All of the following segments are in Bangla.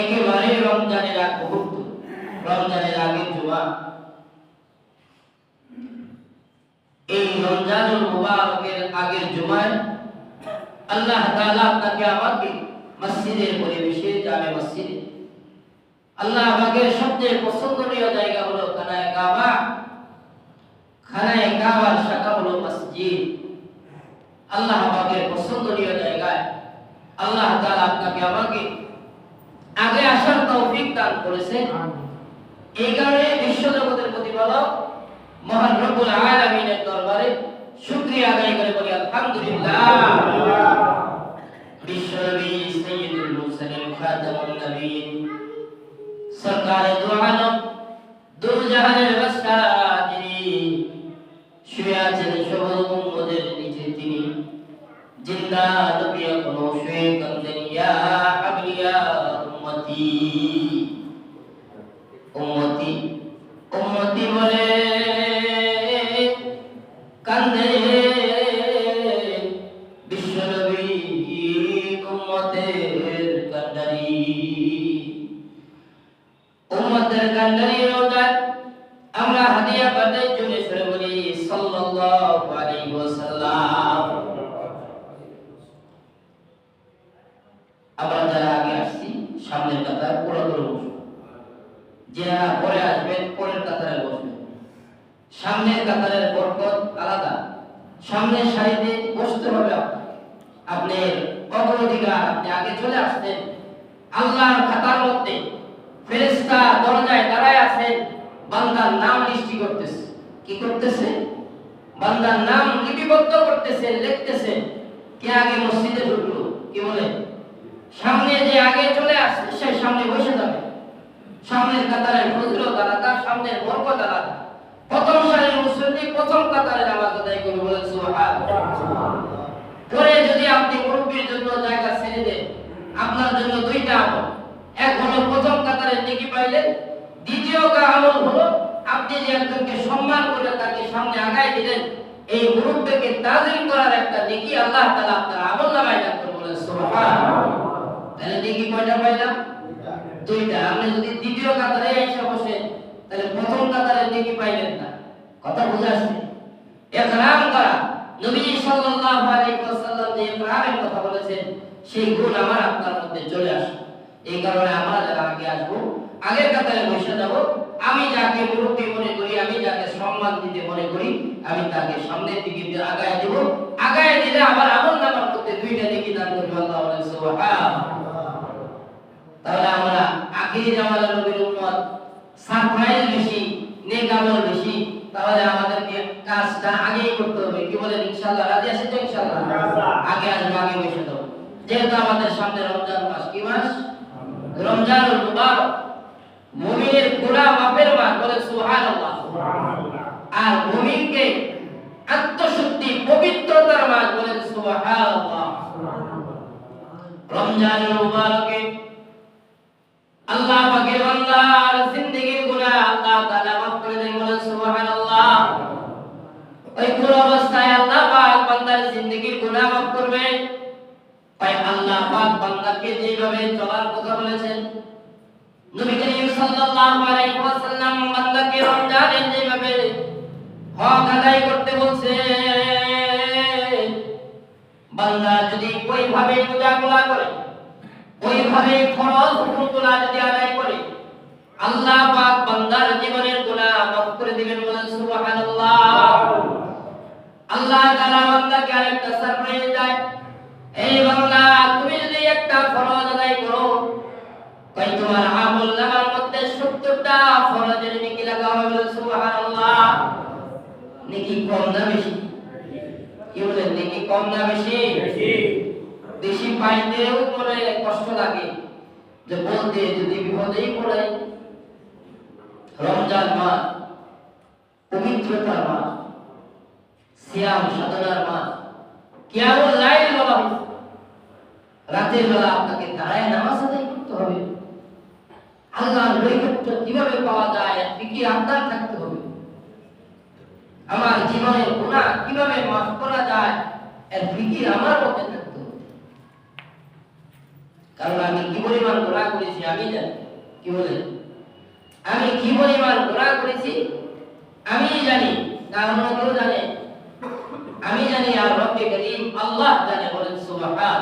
একেবারে রমজানের আগ মুহূর্ত, রমজানের আগের জুমা। এই রমজানুল মুবারকের আগের জুমায় আল্লাহ তাআলা আপনাকে আমাকে মসজিদের পরিবেশে, জামে মসজিদে, আল্লাহ পাকের সবচেয়ে পছন্দনীয় জায়গা হলো খানায়ে কাবা। খানায়ে কাবার শাখা হলো মসজিদ। আল্লাহ পাকের পছন্দনীয় জায়গায় আল্লাহ তাআলা আপনাকে আমাকে আগে আসার তৌফিক দান করেছেন। এই কারণে বিশ্বজগতের প্রতিপালক মহান রব্বুল আলামিনের দরবারে শুকরিয়া আদায় করে বলি আলহামদুলিল্লাহ। বিশ্বনবী সাইয়্যিদুল মুরসালিন খাতামুন নবীন সরকারে দু আলম দু জাহানের বাদশাহ, যিনি শুয়ে আছেন সকল উম্মতের নিচে, তিনি জিন্দা নবী এখনো শুয়ে কাঁদেন, ইয়া হাবিয়া উম্মতি উম্মতি উম্মতি বলে কান্দে বিশ্বনবী উম্মতের কান্ডারি। উম্মতের কান্ডারি রোজায় আমরা হাদিয়া পাঠাই, জোরে সরে বলি সাল্লাল্লাহু আলাইহি ওয়াসাল্লাম। আমরা যারা আগে আসছি সামনের কাতার পুরো করে বসবো, যারা পরে আসবেন পরের কাতারে বসবেন। সামনের কাতারের বরকত আলাদা, সামনের সারিতে বসতে হবে আপনাকে। আপনার অগ্রাধিকার, আপনি আগে চলে আসছেন। আল্লাহর খাতার মধ্যে ফেরেশতা দরজায় দাঁড়ায় আছেন, বান্দার নাম লিস্টি করতেছে। কি করতেছে? বান্দার নাম লিপিবদ্ধ করতেছে, লিখতেছে। কে আগে মসজিদে ঢুকলো, কি বলে? সামনে যে আগে চলে আসছে সে সামনে বসে যাবে। সামনের কাতারের ফজিলত আলাদা, সামনের বরকত আলাদা। প্রথম সারির মুসল্লি প্রথম কাতারে নামাজ আদায় করবে, বলেন সুবহানাল্লাহ। পরে যদি আপনি মুরব্বির জন্য জায়গা ছেড়ে দেন, আপনার জন্য দুইটা আমল। এক হলো প্রথম কাতারের নেকি পাইলেন, দ্বিতীয় আমল হলো আপনি যে একজনকে সম্মান করে তাকে সামনে আগায় দিলেন, এই মুরব্বিকে তাজিম করার একটা নেকি আল্লাহ তাআলা আপনার আমলনামায় দান করবেন, বলেন সুবহানাল্লাহ। তাহলে নেকি কয়টা পাইলাম? দুইটা। আপনি যদি দ্বিতীয় কাতারে এসে বসেন তাহলে প্রথম কাতারের নেকি পাইলেন না। কথা বুঝা আসছে? ইকরাম করা, নবী সাল্লাল্লাহু আলাইহি ওয়াসাল্লাম যে ইকরামের কথা বলেছেন, সেই গুণ আমার আপনার মধ্যে চলে আসে। এই কারণে আমরা যারা আগে আসবো, আগের কাতারে বসে যাব। আমি যাকে মুরব্বি মনে করি, আমি যাকে সম্মান দিতে মনে করি, আমি তাকে সামনের দিকে আগায় দেব। আগায় দিলে আমার আমলনামার মধ্যে দুইটা নেকি দান করবে আল্লাহ, বলেন সুবহানাল্লাহ। তাহলে আমরা আখিরি জামানার নবীর উম্মত, সারপ্রাইজ বেশি, নেক আমল বেশি। তাহলে আমাদেরকে কাজটা আগেই করতে হবে। কি বলেন? ইনশাআল্লাহ রাজি আছেন তো? ইনশাআল্লাহ আগে আসবো, আগে বসে দেব। যেহেতু আমাদের সামনে রমজান মাস। কি মাস? রমজানুল মুবারক, মুমিনের গুনাহ মাফের মাস, বলেন সুবহানাল্লাহ। আর মুমিনকে আত্মশুদ্ধি পবিত্রতার মাস, বলেন সুবহানাল্লাহ। রমজানুল মুবারকে আল্লাহ পাকের বান্দার জিন্দেগীর গুনাহ আল্লাহ তাআলা মাফ করে দেন, বলেন সুবহানাল্লাহ। ওই পুরো অবস্থায় আল্লাহ পাক বান্দার জিন্দেগীর গুনাহ মাফ করবে। তাই আল্লাহ পাক বান্দাকে যেভাবে চলার কথা বলেছেন, নবী করিম সাল্লাল্লাহু আলাইহি ওয়াসাল্লাম বান্দাকে রমজানে যেভাবে হক আদায় করতে বলছে, বান্দা যদি ওইভাবে রোজাগুলা করে, ওইভাবে ফরজ হুকুমগুলা যদি আদায় করে, আল্লাহ পাক বান্দার জীবনের গুনাহ মাফ করে দিবেন, বলেন সুবহানাল্লাহ। আল্লাহ তাআলা বান্দাকে আরেকটা সারপ্রাইজ দেয়। এই বান্দা, তুমি যদি একটা ফরজ আদায় করো, তাই তোমার আমলনামার মধ্যে ৭০টা ফরজের নেকি লাগা হবে, বলেন সুবহানাল্লাহ। নেকি কম না বেশি? কি বলেন? নেকি কম না বেশি? বেশি পাইতেও মনে কষ্ট লাগে, যে বলতে যদি বিপদেই পড়াই। রমজান মাস পবিত্রতার মাস, সিয়াম সাধনার মাস, কিয়ামুল লাইল বলা হয়। রাতের বেলা আপনাকে দাঁড়ায় নামাজ আদায় করতে হবে। আল্লাহর নৈকট্য কিভাবে পাওয়া যায়, ফিকির আপনার থাকতে হবে। আমার জীবনের গুনাহ কিভাবে মাফ করা যায়, এর ফিকির আমার মধ্যে থাকতে হবে। কারণ আমি কি পরিমাণ গুনাহ করেছি আমি জানি। কি বলে? আমি কি পরিমাণ গুনাহ করেছি আমি জানি, না অন্য কেউ জানে? আমি জানি আর রব্বে করিম আল্লাহ জানে। বলেন সুবহানাল্লাহ।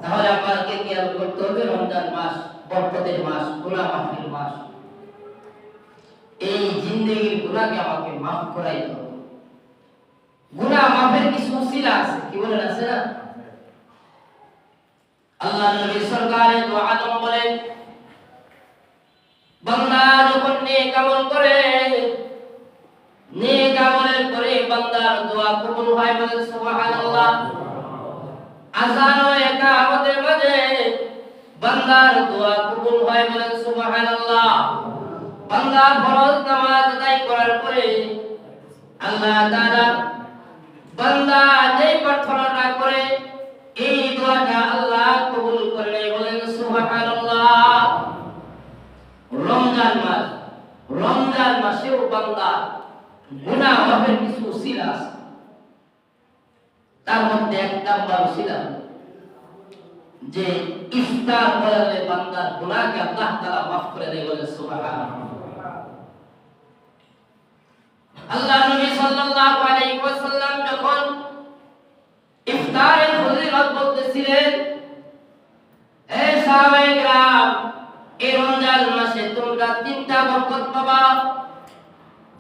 তাহলে আমাকে খেয়াল করতে হবে, রমজান মাস বরকতের মাস, গুনাহ মাফের মাস। এই জিন্দেগীর গুনাহকে আমাকে মাফ করাইতে হবে। গুনাহ মাফের কিছু উসিলা আছে। কি বলেন? আছে না? আল্লাহ নবী সরকারে দো আলম বলেন, বান্দা যখন নেক আমল করে, নেক আমলের পরে বান্দার দোয়া কবুল হয়। বলেন সুবহানাল্লাহ। আযান ও ইকামতের মাঝে বান্দার দোয়া কবুল হয়। বলেন সুবহানাল্লাহ। বান্দা ফরজ নামাজ আদায় করার পরে আল্লাহ তাআলা বান্দা যেই প্রার্থনাটা করে এই দোয়াটা আল্লাহ কবুল করে। বলেন সুবহানাল্লাহ। রমজান মাস, রমজান মাসেও বান্দা গুনাহ মাফের কিছু উসিলা আছে। তার মধ্যে এক নাম্বার উসিলা যে ইফতার করলে বান্দার গুনাহকে আল্লাহ তাআলা মাফ করে দেয়। বলেন সুবহানাল্লাহ। আল্লাহ নবী সাল্লাল্লাহু আলাইহি ওয়াসাল্লাম যখন ইফতারের ফজিলত বলতেছিলেন, হে সাহাবায়ে কেরাম, এই রমজান মাসে তোমরা তিনটা বরকত পাবা,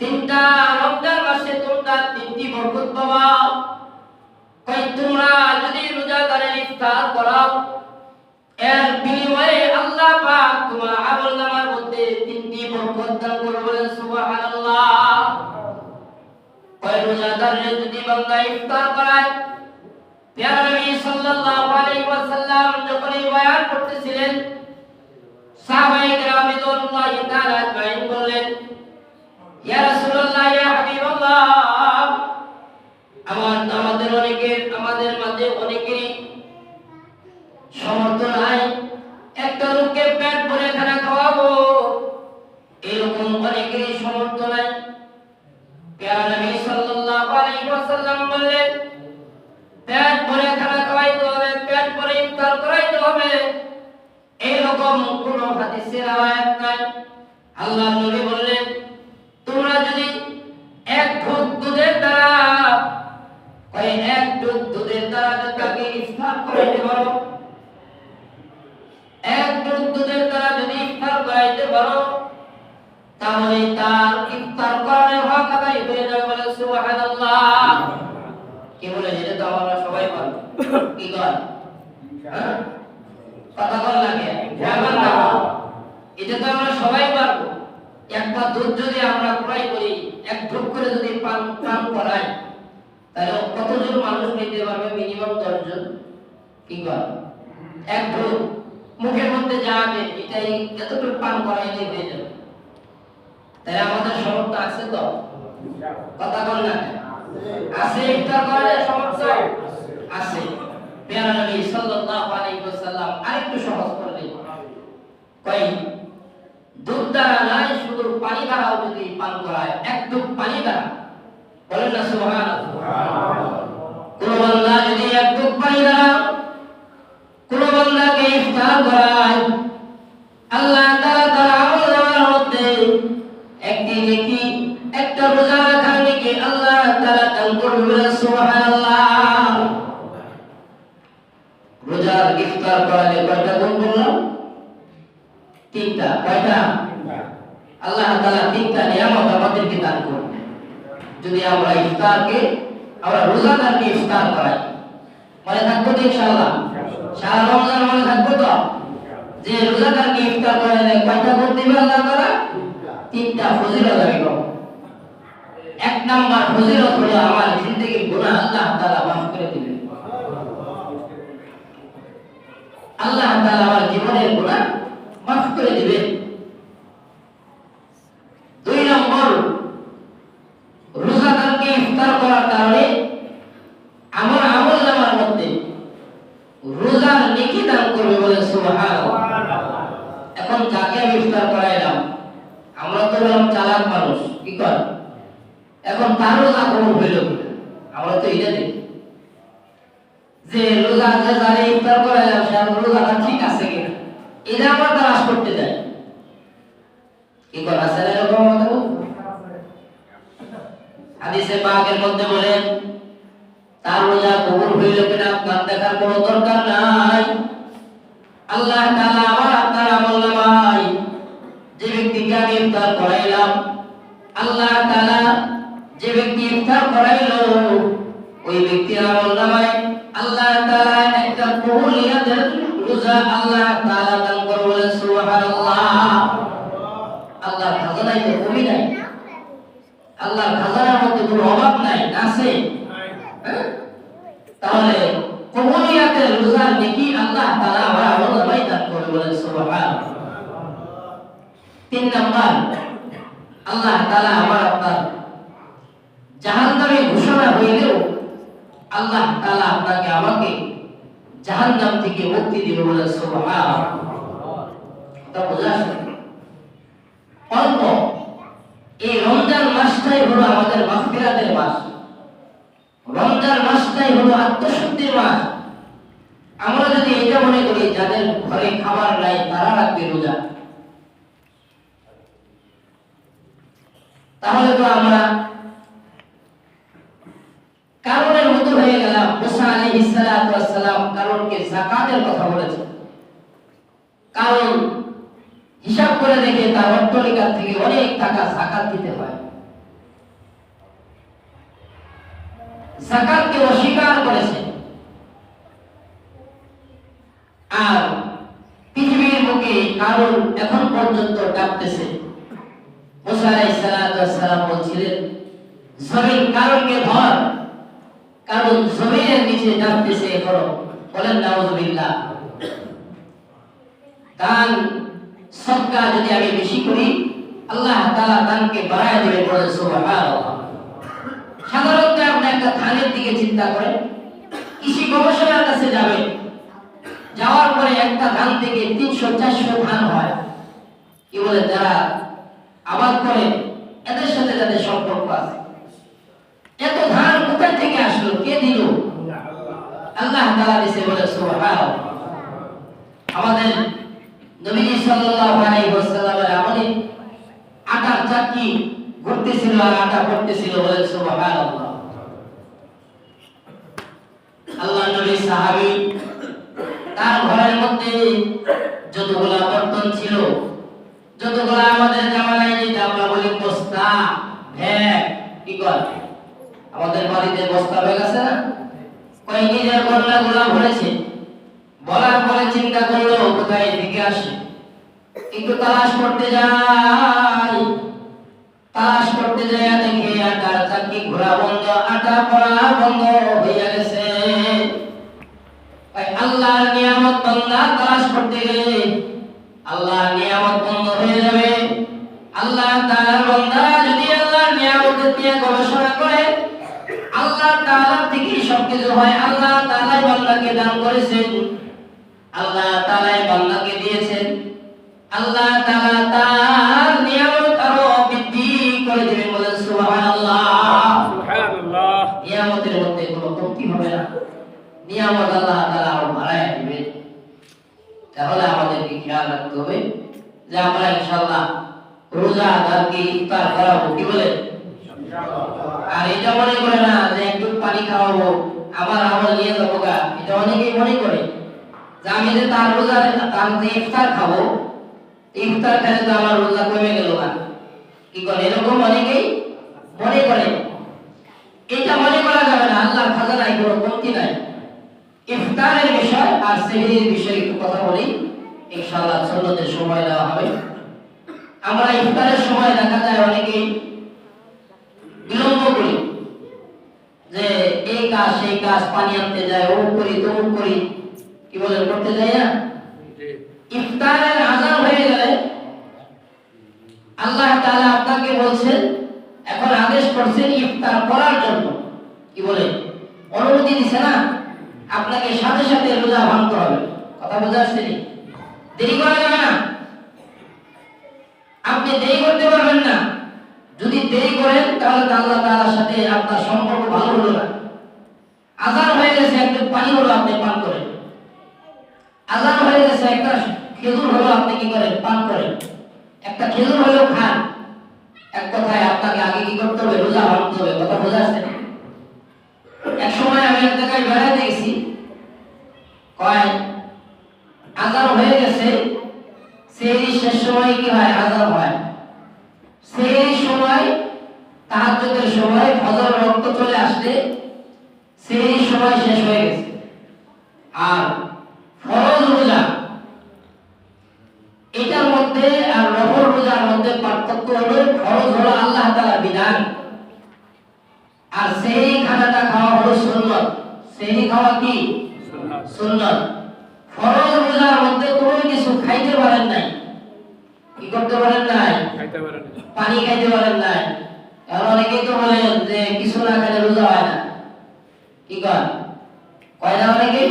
তিনটা রমজান মাসে তোমরা তিনটি বরকত পাবা। কই তোমরা যদি রোজাদারের ইফতার করাও, এর বিনিময়ে আল্লাহ পাক তোমার আমলনামার মধ্যে তিনটি বরকত দান করবেন। বলেন সুবহানাল্লাহ। কই রোজাদারের যদি বান্দা ইফতার করায়, প্যারা নবী সাল্লাল্লাহু আলাইহি ওয়াসাল্লাম যখন এই বয়ান করতেছিলেন, সাহাবায়ে কেরাম রাদিয়াল্লাহু তাআলা আজমাইন বললেন, ইয়া রাসূলুল্লাহ, ইয়া হাবিবাল্লাহ, আমাদের মাঝে অনেকেরই সামর্থ্য নাই একটা লোককে পেট ভরে খানা খাওয়াবো, এরকম অনেকেরই সামর্থ্য নাই। প্যারা নবী সাল্লাল্লাহু আলাইহি ওয়াসাল্লাম বললেন, পেট ভরে খানা খাওয়াইতে হবে, পেট ভরে ইফতার করাইতে হবে, এরকম কোন হাদিসের রওয়ায়াত নাই। আল্লাহ নবী বললেন, তোমরা যদি এক ঘট দুধের দ্বারা, এক ঘট দুধের দ্বারা তাকে ইফতার করাইতে পারো, এক ঘট দুধের দ্বারা যদি ইফতার করাইতে পারো, তাহলে তার ইফতার করার হক আদায় হয়ে যাবে। বলে সুবহানাল্লাহ। কি বলে? এটা তো আমরা সবাই পারবো। কি কর? কথা বল লাগে, এটা তো আমরা সবাই পারবো। একটা দুধ যদি আমরা ক্রয় করি, এক ঢোক করে যদি পান করাই, তাহলে কতজন মানুষ নিতে পারবে? মিনিমাম 10 জন। কি কর? এক ঢোক মুখের মধ্যে যাবে, এটাই এতটুকু পান করাইলে হয়ে যাবে। তাই আমাদের সামর্থ্য আছে তো? কথা বল না, আছে? ইফতার করার সামর্থ্য আছে। প্যারা নবী সাল্লাল্লাহু আলাইহি ওয়াসাল্লাম আরেকটু সহজ করলেন, কই দুধ দ্বারা নাই, শুধু পানি দ্বারাও যদি পান করায়, এক ঢোক পানি দ্বারা। বলেন না সুবহানাল্লাহ। কোন বান্দা যদি এক ঢোক পানি দ্বারা কোন বান্দাকে ইফতার করায়, আল্লাহ তাআলা তার আমলনামার মধ্যে একটি নেকি, একটা রোজা রাখার নেকি আল্লাহ তাআলা দান করবেন। সুবহানাল্লাহ। রোজার ইফতার করালে কয়টা গুণ বললাম? তিনটা। কয়টা? আল্লাহ তাআলা তিনটা নিয়ামত আমাদেরকে দান করবেন যদি আমরা ইফতারকে, আমরা রোজাদারকে ইফতার করাই। মনে থাকবো তো ইনশাআল্লাহ? সারা রমজান মনে থাকবো তো যে রোজাদারকে ইফতার করালে কয়টা গুণ দিবেন আল্লাহ তাআলা? তিনটা ফজিলত আমি পাবো। এক নাম্বার ফজিলত হলো আমার জিন্দেগীর গুনাহ আল্লাহ তাআলা মাফ করে দিবেন। আল্লাহ তাআলা আমার জীবনের গুনাহ মাফ করে দিবেন। দুই নম্বর, রোজাদারকে ইফতার করার কারণে আমার আমলনামার মধ্যে রোজার নেকি দান করবে। বলে সুবহানাল্লাহ। এখন যাকে আমি ইফতার করাইলাম, আমরা তো হলাম চালাক মানুষ, কি কর? এখন তার রোজা কবুল হইল, আমরা তো এটা দেখি যে রোজা যে যারা ইফতার করাইলাম সে রোজাটা ঠিক আছে কিনা, এটা আবার তালাশ করতে যায়। কি কথা আছে না এরকম? হাদিসে পাকের মধ্যে বলেন তার রোজা কবুল হইল কিনা আপনার দেখার কোনো দরকার নাই। আল্লাহ তাআলা আমার আপনার আমলনামায় যে ব্যক্তিকে আমি ইফতার করাইলাম, আল্লাহ তাআলা যে ব্যক্তি ইফতার করাইলো ওই ব্যক্তির আমলনামায় আল্লাহ তাআলা একটা কবুলিয়াতের রোজা আল্লাহ তাআলা দান করে। বলেন সুবহানাল্লাহ। আল্লাহর খাজানায় তো কমি নাই, আল্লাহর খাজানার মধ্যে কোনো অভাব নাই, আছে। তাহলে কবুলিয়াতের রোজার নেকি আল্লাহ তাআলা আমার আমলনামায় দান করে। বলেন সুবহানাল্লাহ। 3 নাম্বার, আল্লাহ তাআলা আমার আপনার জাহান্নামে ঘোষণা হইলেও আল্লাহ তাআলা আপনাকে আমাকে জাহান্নাম থেকে মুক্তি দিবে। বলেন সুবহানাল্লাহ। তা বোঝা অল্প এই রমজান মাসটাই হলো আমাদের মাগফিরাতের মাস, রমজান মাসটাই হলো আত্মশুদ্ধির মাস। আমরা যদি এটা মনে করি যাদের ঘরে খাবার নাই তারা রাখবে রোজা, তাহলে তো আমরা কারণের মতো হয়ে গেলাম। মুসা আলাইহিস সালাতু ওয়াস সালাম কারণকে যাকাতের কথা বলেছেন। কারণ হিসাব করে দেখে তার অট্টালিকা থেকে অনেক টাকা যাকাত দিতে হয়, যাকাতকে অস্বীকার করেছে। আর পৃথিবীর বুকে কারণ এখন পর্যন্ত ডাকতেছে। মুসা আলাইহিস সালাতু ওয়াস সালাম বলছিলেন জমিন কারণকে ধর, কারণ জমিনের নিচে ডাকতেছে এখনো। বলেন নাউযুবিল্লাহ। দান সদকা যদি আমি বেশি করি আল্লাহ তাআলা দানকে বাড়ায় দিবেন। বলেন সুবহানাল্লাহ। সাধারণত আপনি একটা ধানের দিকে চিন্তা করেন, কৃষি গবেষণার কাছে যাবেন, যাওয়ার পরে একটা ধান থেকে 300-400 ধান হয়। কি বলে যারা আবাদ করে এদের সাথে যাদের সম্পর্ক আছে, এত ধান কোথা থেকে আসলো, কে দিল? আল্লাহ তাআলা দিয়েছে। বলে সুবহানাল্লাহ। আমাদের নবী সাল্লাল্লাহু আলাইহি ওয়াসাল্লামের আমলে আটার চাকি ঘুরতেছিল আর আটা পড়তেছিল। বলে সুবহানাল্লাহ। আল্লাহ নবী সাহাবী তার ঘরের মধ্যে যতগুলা বর্তন ছিল, যতগুলা আমাদের জামানায় যেটা আমরা বলি বস্তা, ব্যাগ, কি কয় আমাদের বাড়িতে বস্তা ব্যাগ আছে না, কই নিজের বন্যাগুলা ভরেছে। বলার পরে চিন্তা করলো কোথায় দিকে আসে, একটু তালাশ করতে যাই। তালাশ করতে যায় দেখে আটার চাকি ঘোরা বন্ধ, আটা পড়া বন্ধ হয়ে গেছে। আল্লাহর নিয়ামত বান্দা তালাশ করতে গেলে আল্লাহর নিয়ামত বন্ধ হয়ে যাবে। আল্লাহ তাআলার বান্দা যদি আল্লাহর নিয়ামতের নিয়ে গবেষণা করে আল্লাহ তাআলা থেকে সবকিছু হয়। আল্লাহ তাআলাই বান্দাকে দান করেছেন, আল্লাহ তাআলাই বান্দাকে দিয়েছেন। আল্লাহ তাআলা তার নিয়ামত আরো বৃদ্ধি করে দিবেন। বলেন সুবহানাল্লাহ। সুবহানাল্লাহ। নিয়ামতের মধ্যে কোনো কমতি হবে না, নিয়ামত আল্লাহ তাআলা আরো বাড়ায় দিবেন। তাহলে আমাদেরকে খেয়াল রাখতে হবে যে আমরা ইনশাআল্লাহ রোজাদারকে ইফতার করাবো। কি বলে? আর এটা মনে করে না যে একটু পানি খাওয়াবো আমার আমল নিয়ে যাবো গা, এটা অনেকেই মনে করে যে আমি যে তার রোজা তার যে ইফতার খাবো, ইফতার খেলে তো আমার রোজা কমে গেল না। কি করে এরকম অনেকেই মনে করে। এটা মনে করা যাবে না। আল্লাহর খাজানায় কোনো কমতি নাই। ইফতারের বিষয় আর সেহরির বিষয়ে একটু কথা বলি, ইনশাআল্লাহ সুন্নতের সময় দেওয়া হবে। আমরা ইফতারের সময় দেখা যায় অনেকেই বিলম্ব করি, যে এই কাজ সেই কাজ, পানি আনতে যায়, ও করি তমুক করি, কি বলে করতে যাই না। ইফতারের আযান হয়ে গেলে আল্লাহ তাআলা আপনাকে বলছেন, এখন আদেশ করছেন ইফতার করার জন্য। কি বলে অনুমতি দিছে না, আপনাকে সাথে সাথে রোজা ভাঙতে হবে। কথা বোঝা যাচ্ছে? দেরি করা যাবে না, আপনি দেরি করতে পারবেন না। যদি দেরি করেন তাহলে আল্লাহ তাআলার সাথে আপনার সম্পর্ক ভালো হলো না। আজান হয়ে গেছে একটা পানি হলো আপনি পান করেন, আজান হয়ে গেছে একটা খেজুর হলো আপনি কি করেন পান করেন, একটা খেজুর হলো খান। এক কথায় আপনাকে আগে কি করতে হবে রোজা ভাঙতে হবে। কথা বোঝা যাচ্ছে? এক সময় আমি এক জায়গায় বেড়াতে গেছি, কয় আজান হয়ে গেছে, সেই শেষ সময় কি হয় আজান হয়, সেই সময় তাহাজ্জুদের সময় ফজর রক্ত চলে আসলে সেই সময় শেষ হয়ে গেছে। আর ফরজ রোজা এটার মধ্যে আর নফল রোজার মধ্যে পার্থক্য হলো ফরজ হলো আল্লাহ তাআলার বিধান, আর সেই খানাটা খাওয়া হলো সুন্নাত। সেই খাওয়া কি সুন্নাত। ফরজ রোজার মধ্যে কোনো কিছু খাইতে পারেন নাই, কি করতে পারেন নাই, পানি খাইতে পারেন নাই। আর অনেকে তো বলেন যে কিছু না খেলে রোজা হয় না, কি কয় কয় না অনেকে?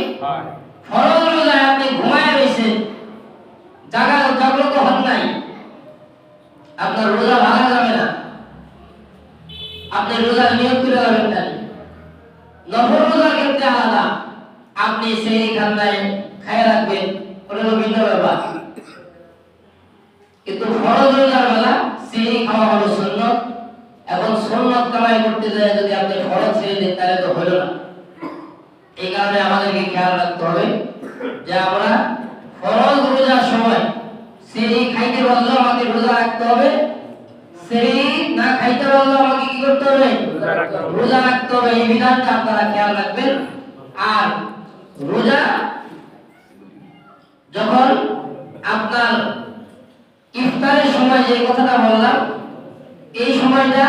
ফরজ রোজায় আপনি ঘুমায় রয়েছেন, জাগ্রত হন নাই, আপনার রোজা ভাঙা যাবে না, আপনি রোজার নিয়ত করে যাবেন না। নফল রোজার ক্ষেত্রে আলাদা, আপনি সেই খান্নায় খায় রাখবেন, ওটা হলো ভিন্ন ব্যাপার। কিন্তু ফরজ রোজার বেলা সেই খাওয়া হলো সুন্নত। এখন সুন্নত কামাই করতে যায় যদি আপনি ফরজ ছেড়ে দেন তাহলে তো হলো না। এই কারণে আমাদেরকে খেয়াল রাখতে হবে যে আমরা ফরজ রোজার সময় সেই খাইতে পারলেও আমাকে রোজা রাখতে হবে, সেই না খাইতে পারলেও আমাকে কি করতে হবে রোজা রাখতে হবে। এই বিধানটা আপনারা খেয়াল রাখবেন। আর রোজা যখন আপনার ইফতারের সময় যে কথাটা বললাম, এই সময়টা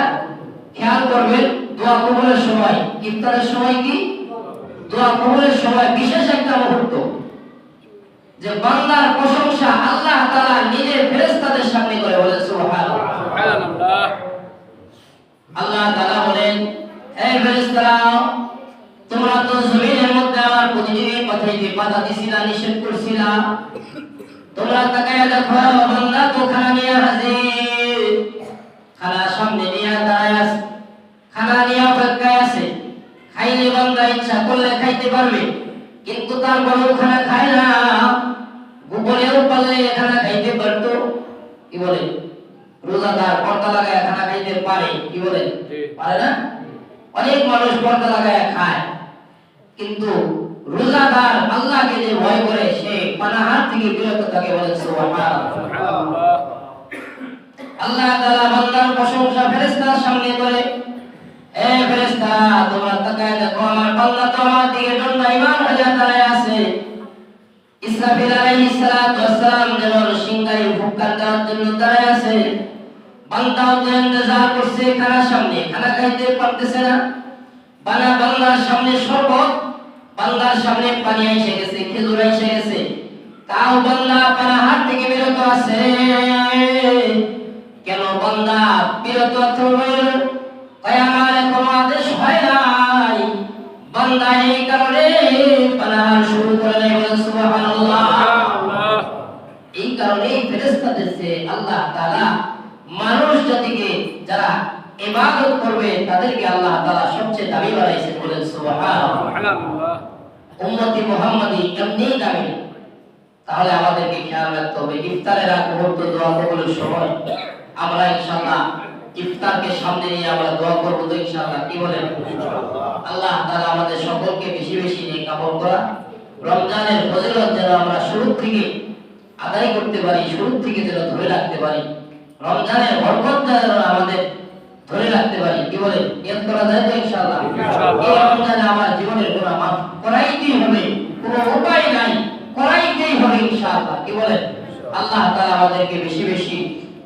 খেয়াল করবেন। দোয়া কবুলের সময়, ইফতারের সময় কি দোয়া কবুলের সময় বিশেষ একটা মুহূর্ত, যে বান্দার প্রশংসা আল্লাহ তাআলা নিজের ফেরেশতাদের সামনে করে। বলেন সুবহানাল্লাহ। আল্লাহ তাআলা বলেন, হে ফেরেশতারা, তোমরা তো জমিনের মধ্যে আমার প্রতিদিন কথাইতে বাধা দিছিলা, নিষেধ করছিলা, তোমরা তাকায়া দেখো বান্দা তো খানা নিয়ে হাজির, খানা সামনে নিয়ে দাঁড়ায় আছে, খানা নিয়ে অপেক্ষায় আছে। খাইলে বান্দা ইচ্ছা করলে খাইতে পারবে, কিন্তু তারপরেও খানা খায় না। গোপনেও পারলে খানা খাইতে পারতো, কি বলে রোজাদার পর্দা লাগায় খানা খাইতে পারে, কি বলে পারে না? অনেক মানুষ পর্দা লাগায় খায়, কিন্তু রোজাদার আল্লাহকে যে ভয় করে সে পানাহার থেকে বিরত থাকে। বলেন সুবহানাল্লাহ। আল্লাহ তাআলা বান্দার প্রশংসা ফেরেশতার সামনে করে, এ ফেরেশতা তোমরা তাকায় দেখো আমার বান্দা তো আমার দিকে দণ্ডায়মান হয়ে দাঁড়ায় আছে। ইসরাফিল আলাইহিস সালাতু ওয়াস সালাম যেমন সিংহায় ফুৎকার দেওয়ার জন্য দাঁড়ায় আছে, বান্দাও তো ইন্তজার করছে খানার সামনে, খানা খাইতে পারতেছে না। বান্দার সামনে শরবত, বান্দার সামনে পানি এসে গেছে, খেজুর এসে গেছে, তাও বান্দা পানাহার থেকে বিরত আছে। কেন বান্দা বিরত থাকবে? আমার কোনো আদেশ হয় নাই, বান্দা এই কারণে পানাহার শুরু করে নাই। বলেন সুবহানাল্লাহ। এই কারণেই ফেরেশতাদের চেয়ে আল্লাহ তাআলা মানুষ জাতিকে যারা ইবাদত করবে তাদেরকে আল্লাহ তাআলা সবচেয়ে দামি বানাইছেন। বলেন সুবহানাল্লাহ। উম্মতি মুহাম্মাদি এমনি দামি। তাহলে আমাদেরকে খেয়াল রাখতে হবে ইফতারের আগ মুহূর্ত দোয়া কবুলের সময় আমরা ইনশাআল্লাহ ইফতারকে সামনে নিয়ে আমরা দোয়া করব তো ইনশাআল্লাহ, কি বলেন? আল্লাহ তাআলা আমাদের সকলকে বেশি বেশি নেক আমল করা, রমজানের ফজিলত যেন আমরা শুরু থেকে আদায় করতে পারি, শুরু থেকে যেন ধরে রাখতে পারি, রমজানের বরকত যেন আমাদের ধরে রাখতে পারি, কি বলেন? নিয়ত করা যায় তো ইনশাআল্লাহ? এই রমজানে আমার জীবনের গুনাহ মাফ করাইতেই হবে, কোনো উপায় নাই, করাইতেই হবে ইনশাআল্লাহ, কি বলেন? আল্লাহ তাআলা আমাদেরকে বেশি বেশি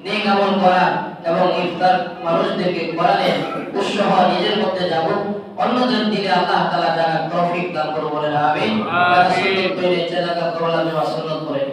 নেক আমল করা এবং ইফতার মানুষদেরকে করালেন উৎসাহ নিজের মধ্যে যাব, অন্যদের দিলে আল্লাহ তাআলা জানার তৌফিক দান করুন। বলেন আমিন। রাসূলের পেরে চেলাকা করলাম সুন্নাত করে।